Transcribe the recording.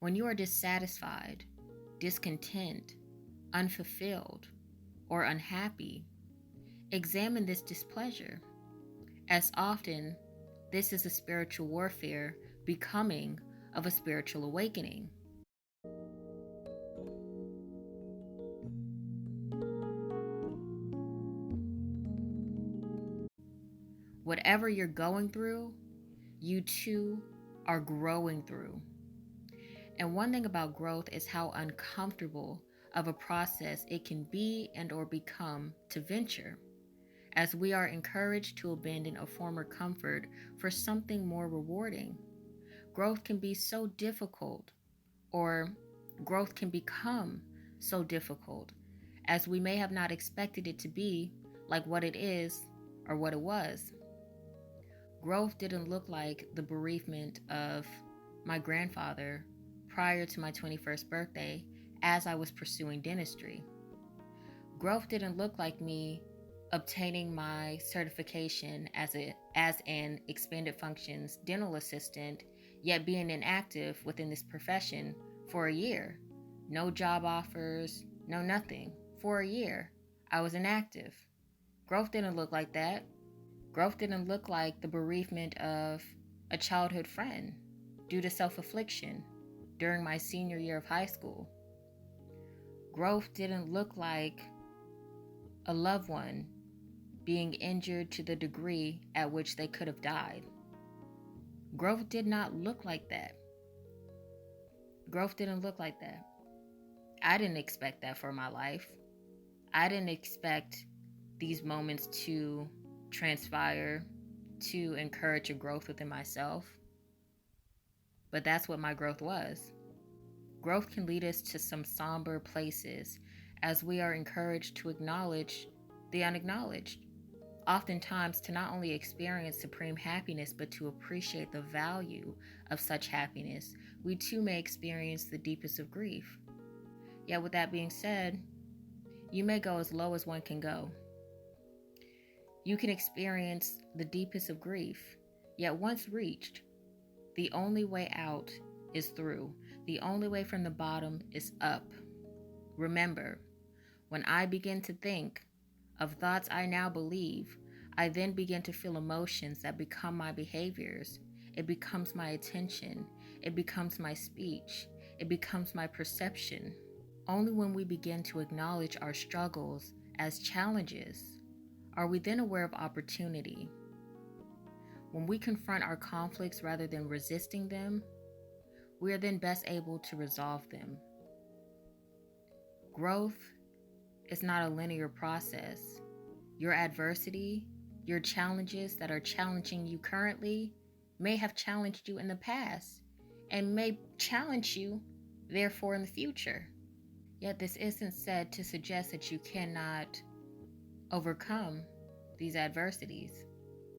When you are dissatisfied, discontent, unfulfilled, or unhappy, examine this displeasure. As often, this is a spiritual warfare becoming of a spiritual awakening. Whatever you're going through, you too are growing through. And one thing about growth is how uncomfortable of a process it can be and or become to venture, as we are encouraged to abandon a former comfort for something more rewarding. Growth can be so difficult, or growth can become so difficult, as we may have not expected it to be like what it is or what it was. Growth didn't look like the bereavement of my grandfather prior to my 21st birthday as I was pursuing dentistry. Growth didn't look like me obtaining my certification as an expanded functions dental assistant, yet being inactive within this profession for a year. No job offers, no nothing. For a year, I was inactive. Growth didn't look like that. Growth didn't look like the bereavement of a childhood friend due to self-affliction during my senior year of high school. Growth didn't look like a loved one being injured to the degree at which they could have died. Growth did not look like that. Growth didn't look like that. I didn't expect that for my life. I didn't expect these moments to transpire to encourage a growth within myself. But that's what my growth was. Growth can lead us to some somber places as we are encouraged to acknowledge the unacknowledged. Oftentimes, to not only experience supreme happiness, but to appreciate the value of such happiness, we too may experience the deepest of grief. Yet with that being said, you may go as low as one can go. You can experience the deepest of grief, yet once reached, the only way out is through. The only way from the bottom is up. Remember, when I begin to think of thoughts I now believe, I then begin to feel emotions that become my behaviors. It becomes my attention. It becomes my speech. It becomes my perception. Only when we begin to acknowledge our struggles as challenges are we then aware of opportunity. When we confront our conflicts rather than resisting them, we are then best able to resolve them. Growth is not a linear process. Your adversity, your challenges that are challenging you currently may have challenged you in the past and may challenge you, therefore, in the future. Yet this isn't said to suggest that you cannot overcome these adversities.